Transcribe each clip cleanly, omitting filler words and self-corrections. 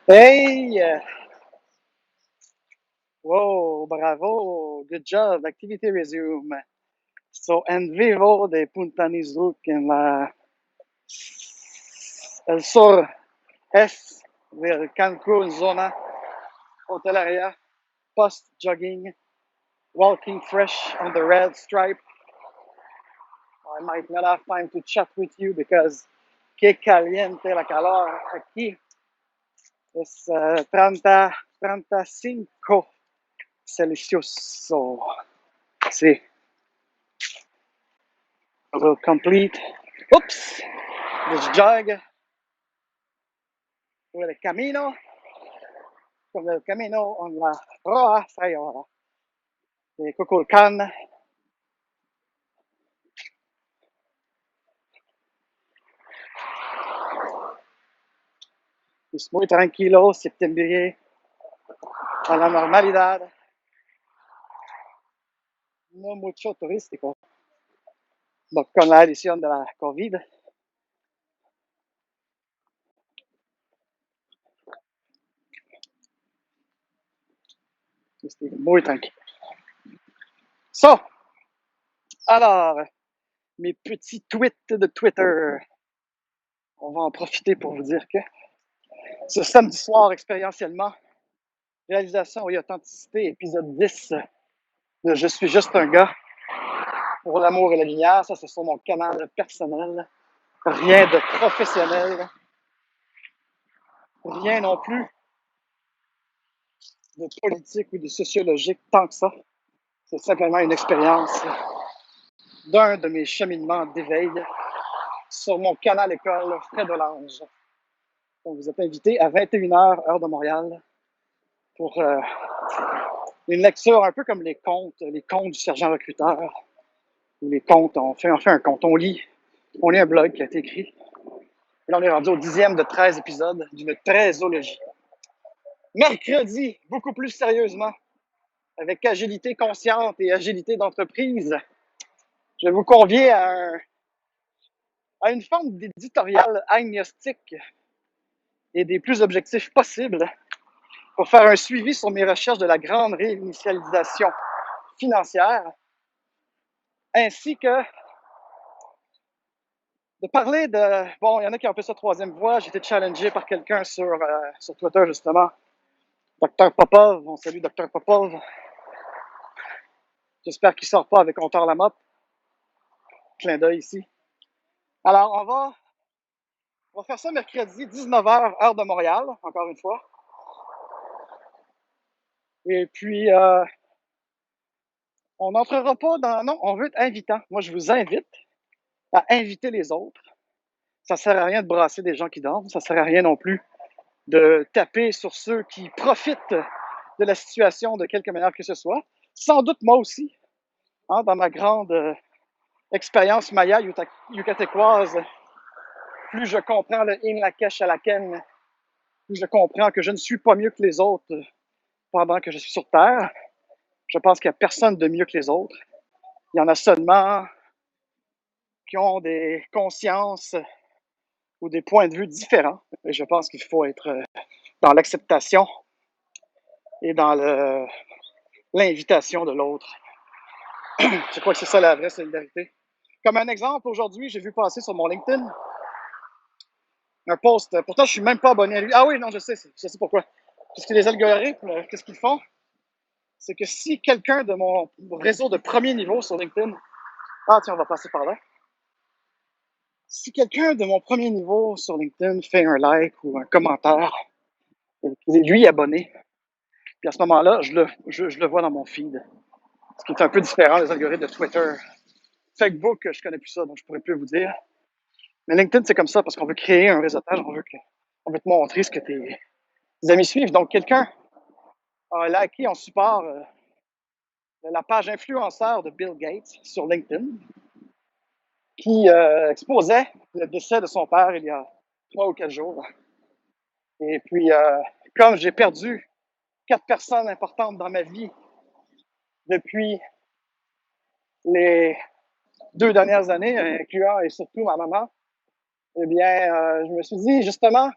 Hey! Wow, bravo! Good job. Activity resume. So, en vivo de Punta Nizuc en el sur est del Cancun, zona hotelaria, post-jogging, walking fresh on the red stripe. I might not have time to chat with you because que caliente la calor aquí. Es 35 Celsius. So, sí. Will complete, oops, this jog with a camino, con el camino en la Roa Sayora de Kukulkan. Es muy tranquilo, septiembre, a la normalidad, no mucho turístico. Con la adición de la COVID, c'est muy tranquille. So, alors, mes petits tweets de Twitter. On va en profiter pour vous dire que ce samedi soir, expérientiellement, réalisation et authenticité, épisode 10 de Je suis juste un gars pour l'amour et la lumière. Ça, c'est sur mon canal personnel. Rien de professionnel. Rien non plus de politique ou de sociologique tant que ça. C'est simplement une expérience d'un de mes cheminements d'éveil sur mon canal école Frais de l'Ange. Donc, vous êtes invité à 21h, heure de Montréal, pour une lecture un peu comme les contes du sergent recruteur, ou les contes, on fait un conte, on lit un blog qui a été écrit. Et là, on est rendu au 10e de 13 épisodes d'une trésologie. Mercredi, beaucoup plus sérieusement, avec agilité consciente et agilité d'entreprise, je vous conviens à une forme d'éditorial agnostique et des plus objectifs possibles pour faire un suivi sur mes recherches de la grande réinitialisation financière, ainsi que de parler de... Bon, il y en a qui ont appelé ça troisième voie. J'ai été challengé par quelqu'un sur Twitter, justement. Dr Popov, on salue Dr Popov. J'espère qu'il ne sort pas avec On tord la mop. Clin d'œil ici. Alors, on va faire ça mercredi, 19h, heure de Montréal, encore une fois. Et puis, on n'entrera pas dans... Non, on veut être invitant. Moi, je vous invite à inviter les autres. Ça ne sert à rien de brasser des gens qui dorment. Ça ne sert à rien non plus de taper sur ceux qui profitent de la situation de quelque manière que ce soit. Sans doute moi aussi, hein, dans ma grande expérience maya yucatécoise, plus je comprends le in lakesh à la ken, plus je comprends que je ne suis pas mieux que les autres pendant que je suis sur Terre. Je pense qu'il n'y a personne de mieux que les autres. Il y en a seulement qui ont des consciences ou des points de vue différents. Et je pense qu'il faut être dans l'acceptation et dans l'invitation de l'autre. Je crois que c'est ça la vraie solidarité. Comme un exemple, aujourd'hui, j'ai vu passer sur mon LinkedIn un post. Pourtant, je suis même pas abonné à lui. Ah oui, non, je sais pourquoi. Parce que les algorithmes, qu'est-ce qu'ils font? C'est que si quelqu'un de mon réseau de premier niveau sur LinkedIn, ah tiens, on va passer par là. Si quelqu'un de mon premier niveau sur LinkedIn fait un like ou un commentaire, lui abonné, puis à ce moment-là, je le vois dans mon feed. Ce qui est un peu différent des algorithmes de Twitter. Facebook, je connais plus ça, donc je pourrais plus vous dire. Mais LinkedIn, c'est comme ça parce qu'on veut créer un réseautage, on veut te montrer ce que tes amis suivent. Donc, quelqu'un a liké en support la page influenceur de Bill Gates sur LinkedIn qui exposait le décès de son père il y a 3 ou 4 jours. Et puis, comme j'ai perdu 4 personnes importantes dans ma vie depuis les 2 dernières années, incluant et surtout ma maman, Eh bien, je me suis dit, justement,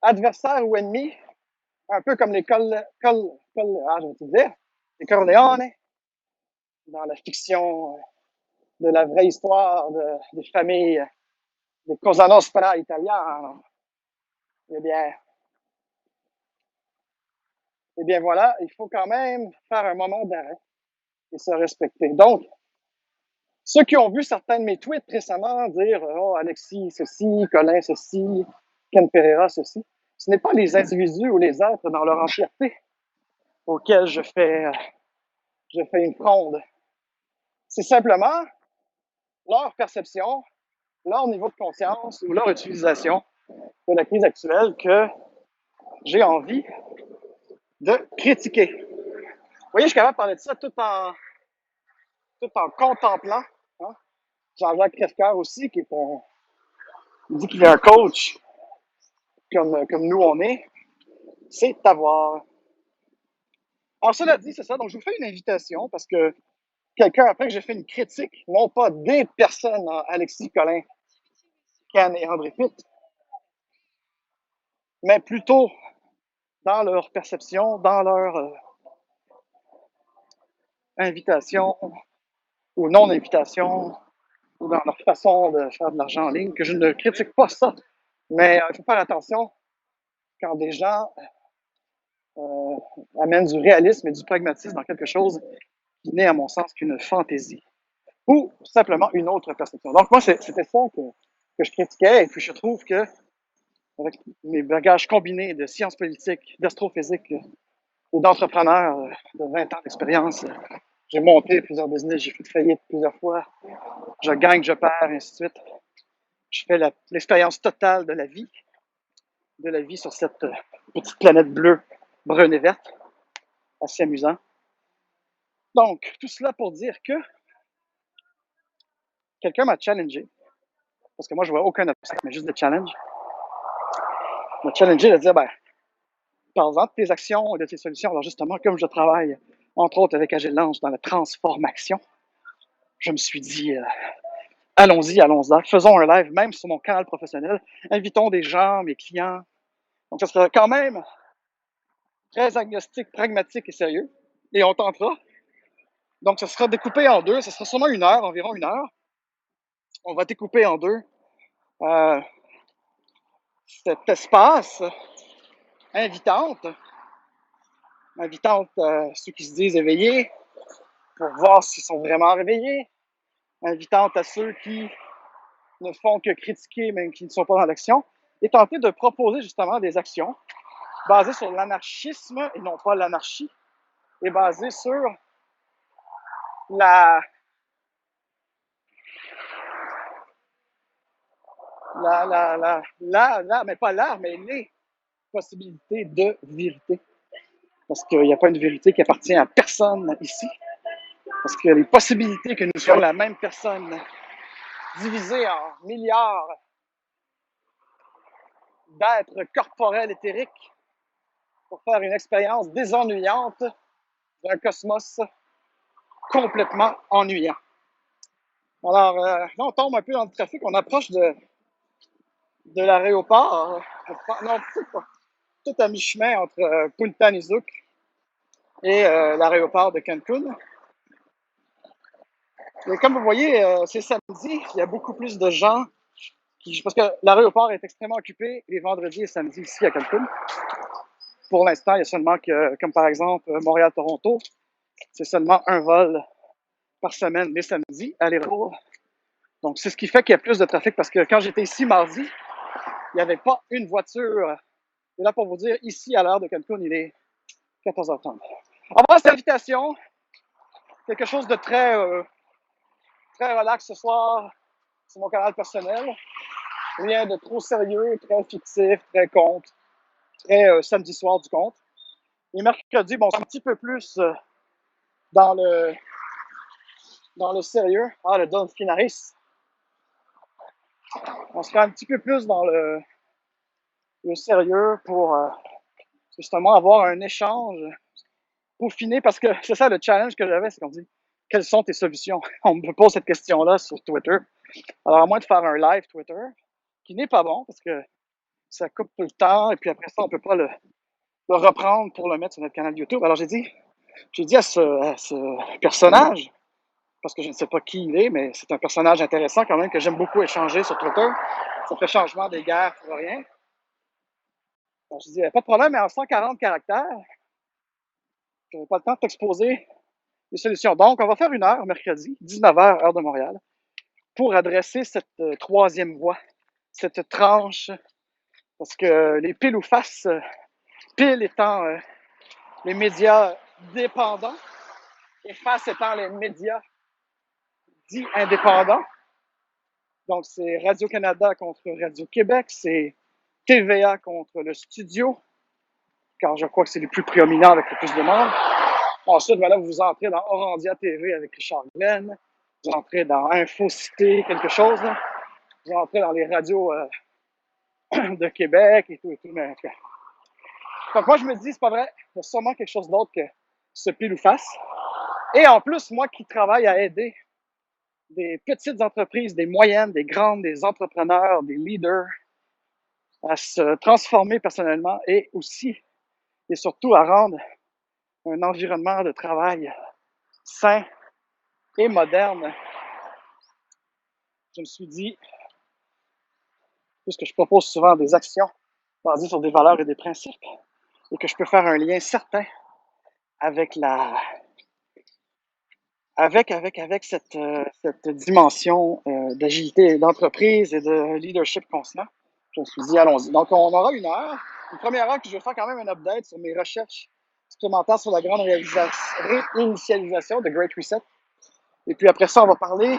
adversaire ou ennemi, un peu comme je vais te dire, les Corleone, dans la fiction de la vraie histoire des familles des Cosa Nostra italiens. Eh bien, eh bien voilà, il faut quand même faire un moment d'arrêt et se respecter. Donc, ceux qui ont vu certains de mes tweets récemment dire oh, Alexis ceci, Colin ceci, Ken Pereira ceci, ce n'est pas les individus ou les êtres dans leur entièreté auxquels je fais une fronde. C'est simplement leur perception, leur niveau de conscience ou leur utilisation de la crise actuelle que j'ai envie de critiquer. Vous voyez, je suis capable de parler de ça tout en contemplant. Hein? Jean-Jacques Crèvecoeur aussi, il dit qu'il est un coach comme nous on est. C'est à voir. Alors, cela dit, c'est ça. Donc, je vous fais une invitation parce que quelqu'un, après que j'ai fait une critique, non pas des personnes, Alexis, Colin, Ken et André Pitt, mais plutôt dans leur perception, dans leur invitation ou non-invitation, ou dans leur façon de faire de l'argent en ligne, que je ne critique pas ça. Mais il faut faire attention quand des gens euh, amènent du réalisme et du pragmatisme dans quelque chose qui n'est, à mon sens, qu'une fantaisie. Ou simplement une autre perception. Donc, moi, c'était ça que je critiquais, et puis je trouve que, avec mes bagages combinés de sciences politiques, d'astrophysique et d'entrepreneurs de 20 ans d'expérience, j'ai monté plusieurs business, j'ai fait faillite plusieurs fois, je gagne, je perds, et ainsi de suite. Je fais l'expérience totale de la vie sur cette petite planète bleue, brune et verte. Assez amusant. Donc, tout cela pour dire que quelqu'un m'a challengé, parce que moi, je vois aucun obstacle, mais juste des challenges. M'a challengé de dire, ben, parle-en de tes actions et de tes solutions. Alors, justement, comme je travaille, entre autres, avec Agile Launch dans la transformation, je me suis dit, allons-y, allons-y, faisons un live, même sur mon canal professionnel. Invitons des gens, mes clients. Donc, ça sera quand même très agnostique, pragmatique et sérieux. Et on tentera. Donc, ça sera découpé en deux. Ça sera sûrement une heure, environ une heure. On va découper en deux cet espace invitante, ceux qui se disent éveillés pour voir s'ils sont vraiment réveillés, invitante à ceux qui ne font que critiquer mais qui ne sont pas dans l'action, et tenter de proposer justement des actions basées sur l'anarchisme et non pas l'anarchie, et basées sur la mais pas l'art, mais les possibilités de vérité. Parce qu'il n'y a pas une vérité qui appartient à personne ici. Parce que les possibilités que nous soyons la même personne divisée en milliards d'êtres corporels éthériques pour faire une expérience désennuyante d'un cosmos complètement ennuyant. Alors, là, on tombe un peu dans le trafic. On approche de l'aéroport. Non, tout à mi-chemin entre Punta Nizuc et l'aéroport de Cancun. Et comme vous voyez, c'est samedi. Il y a beaucoup plus de gens parce que l'aéroport est extrêmement occupé les vendredis et samedis ici à Cancun. Pour l'instant, il y a seulement que, comme par exemple Montréal-Toronto, c'est seulement un vol par semaine les samedis, aller-retour. Donc, c'est ce qui fait qu'il y a plus de trafic parce que quand j'étais ici mardi, il n'y avait pas une voiture. Et là, pour vous dire, ici, à l'heure de Cancun, il est 14h30. On va cette invitation, quelque chose de très relax ce soir sur mon canal personnel. Rien de trop sérieux, très fictif, très conte, très samedi soir du conte. Et mercredi, bon, c'est un petit peu plus dans le sérieux. Ah, le Don Finaris. On sera un petit peu plus dans le sérieux pour justement avoir un échange peaufiné, parce que c'est ça le challenge que j'avais, c'est qu'on dit quelles sont tes solutions? On me pose cette question-là sur Twitter. Alors, à moins de faire un live Twitter, qui n'est pas bon parce que ça coupe tout le temps et puis après ça, on peut pas le reprendre pour le mettre sur notre canal YouTube. Alors j'ai dit à ce personnage, parce que je ne sais pas qui il est, mais c'est un personnage intéressant quand même que j'aime beaucoup échanger sur Twitter. Ça fait changement des guerres pour rien. Alors, je dis, pas de problème, mais en 140 caractères, je n'ai pas le temps de t'exposer les solutions. Donc, on va faire 1 heure mercredi, 19h, heure de Montréal, pour adresser cette troisième voie, cette tranche, parce que les piles ou face, piles étant les médias dépendants et face étant les médias dits indépendants. Donc, c'est Radio-Canada contre Radio-Québec, c'est TVA contre le studio, car je crois que c'est les plus prédominants avec le plus de monde. Ensuite, ben là, vous entrez dans Orandia TV avec Richard Glenn, vous entrez dans Infocité, quelque chose, là. Vous entrez dans les radios de Québec et tout, mais en tout cas. Donc moi, je me dis, c'est pas vrai, il y a sûrement quelque chose d'autre que ce pile ou face. Et en plus, moi qui travaille à aider des petites entreprises, des moyennes, des grandes, des entrepreneurs, des leaders à se transformer personnellement et aussi et surtout à rendre un environnement de travail sain et moderne, je me suis dit, puisque je propose souvent des actions basées sur des valeurs et des principes, et que je peux faire un lien certain avec cette dimension d'agilité et d'entreprise et de leadership constant. Je me suis dit, allons-y. Donc, on aura 1 heure. Une première heure que je vais faire quand même un update sur mes recherches supplémentaires sur la grande réinitialisation de Great Reset. Et puis après ça, on va parler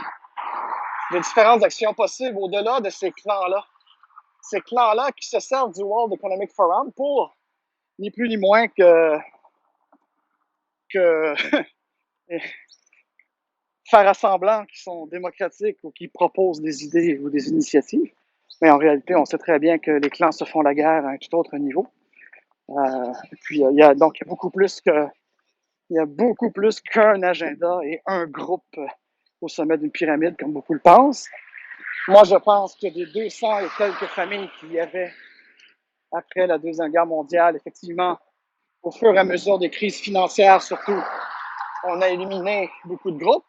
des différentes actions possibles au-delà de ces clans-là. Ces clans-là qui se servent du World Economic Forum pour ni plus ni moins que faire semblant qu'ils sont démocratiques ou qu'ils proposent des idées ou des initiatives. Mais en réalité, on sait très bien que les clans se font la guerre à un tout autre niveau. Et puis, il y a beaucoup plus qu'un agenda et un groupe au sommet d'une pyramide, comme beaucoup le pensent. Moi, je pense que des 200 et quelques familles qu'il y avait après la Deuxième Guerre mondiale, effectivement, au fur et à mesure des crises financières surtout, on a éliminé beaucoup de groupes,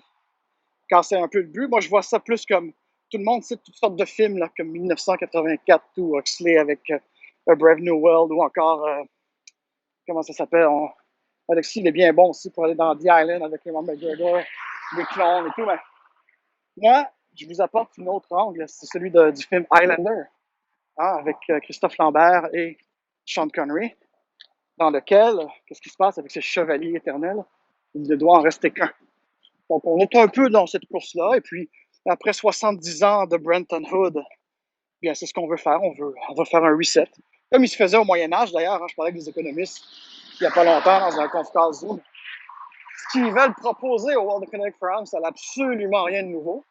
quand c'est un peu le but. Moi, je vois ça plus comme tout le monde cite toutes sortes de films, là, comme 1984 ou Huxley avec A Brave New World ou encore, comment ça s'appelle? Alexis, il est bien bon aussi pour aller dans The Island avec Ewan McGregor, des clones et tout. Mais moi, je vous apporte une autre angle, c'est celui du film Highlander, hein, avec Christophe Lambert et Sean Connery, dans lequel, qu'est-ce qui se passe avec ces chevaliers éternels? Il ne doit en rester qu'un. Donc, on est un peu dans cette course-là. Et puis, après 70 ans de Brenton Hood, bien, c'est ce qu'on veut faire. On veut faire un reset. Comme il se faisait au Moyen-Âge, d'ailleurs. Hein, je parlais avec des économistes il n'y a pas longtemps dans un conf call Zoom. Ce qu'ils veulent proposer au World Economic Forum, ça n'a absolument rien de nouveau.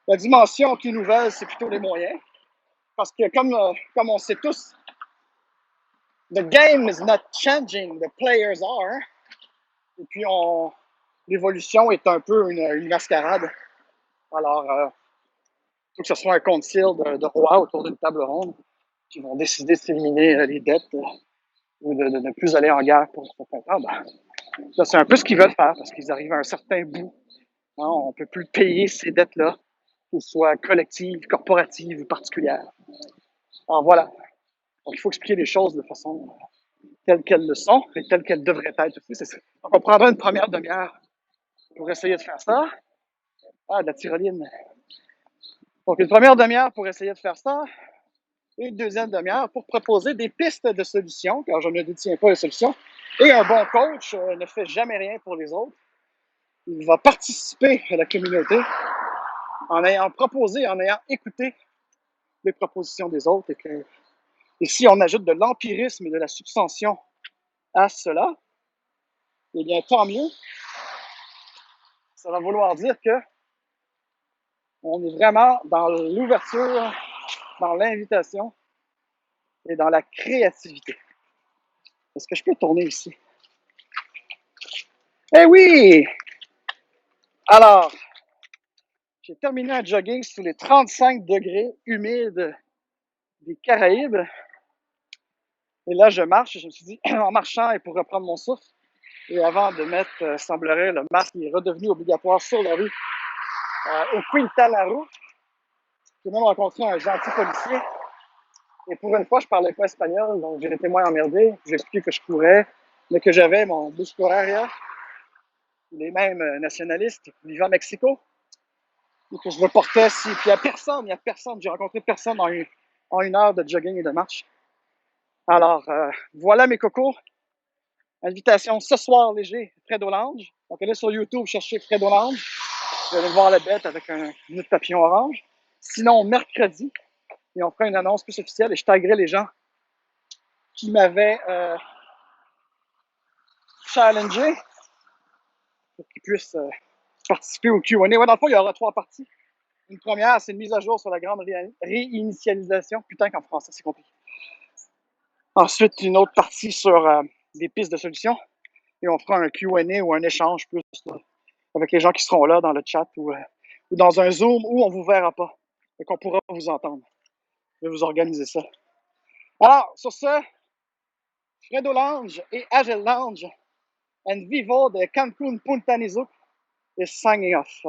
La dimension qui est nouvelle, c'est plutôt les moyens. Parce que, comme on sait tous, the game is not changing, the players are. Et puis, l'évolution est un peu une mascarade. Alors, il faut que ce soit un concile de rois autour d'une table ronde qui vont décider de s'éliminer les dettes ou de ne plus aller en guerre pour certains temps. Ben, ça, c'est un peu ce qu'ils veulent faire parce qu'ils arrivent à un certain bout. Hein, on ne peut plus payer ces dettes-là, qu'elles soient collectives, corporatives ou particulières. Alors voilà. Donc, il faut expliquer les choses de façon telle qu'elles le sont et telle qu'elles devraient être aussi. Donc, on prendra une première demi-heure pour essayer de faire ça. Ah, de la tyroline. Donc, une première demi-heure pour essayer de faire ça. Et une deuxième demi-heure pour proposer des pistes de solutions, car je ne détiens pas les solutions. Et un bon coach ne fait jamais rien pour les autres. Il va participer à la communauté en ayant proposé, en ayant écouté les propositions des autres. Et si on ajoute de l'empirisme et de la substantion à cela, eh bien, tant mieux. Ça va vouloir dire que on est vraiment dans l'ouverture, dans l'invitation et dans la créativité. Est-ce que je peux tourner ici? Eh oui! Alors, j'ai terminé un jogging sous les 35 degrés, humide, des Caraïbes. Et là, je marche, je me suis dit, en marchant et pour reprendre mon souffle, et avant de mettre, semblerait, le masque qui est redevenu obligatoire sur la rue, au Quintana Roo, j'ai même rencontré un gentil policier. Et pour une fois, je parlais pas espagnol, donc j'ai été moins emmerdé. J'ai expliqué que je courais, mais que j'avais mon bus horaria, les mêmes nationalistes vivant à Mexico, et que je me portais si. Puis il y a personne, j'ai rencontré personne en une heure de jogging et de marche. Alors, voilà mes cocos. Invitation ce soir léger, Fred Olange. Donc, allez sur YouTube, cherchez Fred Olange. Vous allez voir la bête avec un nœud de papillon orange. Sinon, mercredi, et on fera une annonce plus officielle et je taguerai les gens qui m'avaient challengé pour qu'ils puissent participer au Q&A. Ouais, dans le fond, il y aura 3 parties. Une première, c'est une mise à jour sur la grande réinitialisation. Putain qu'en français, c'est compliqué. Ensuite, une autre partie sur des pistes de solutions. Et on fera un Q&A ou un échange plus avec les gens qui seront là dans le chat ou dans un Zoom où on ne vous verra pas et qu'on pourra vous entendre. Je vais vous organiser ça. Alors, sur ce, Fredo Lounge et Agile Lounge en vivo de Cancun Punta Nizu is signing off.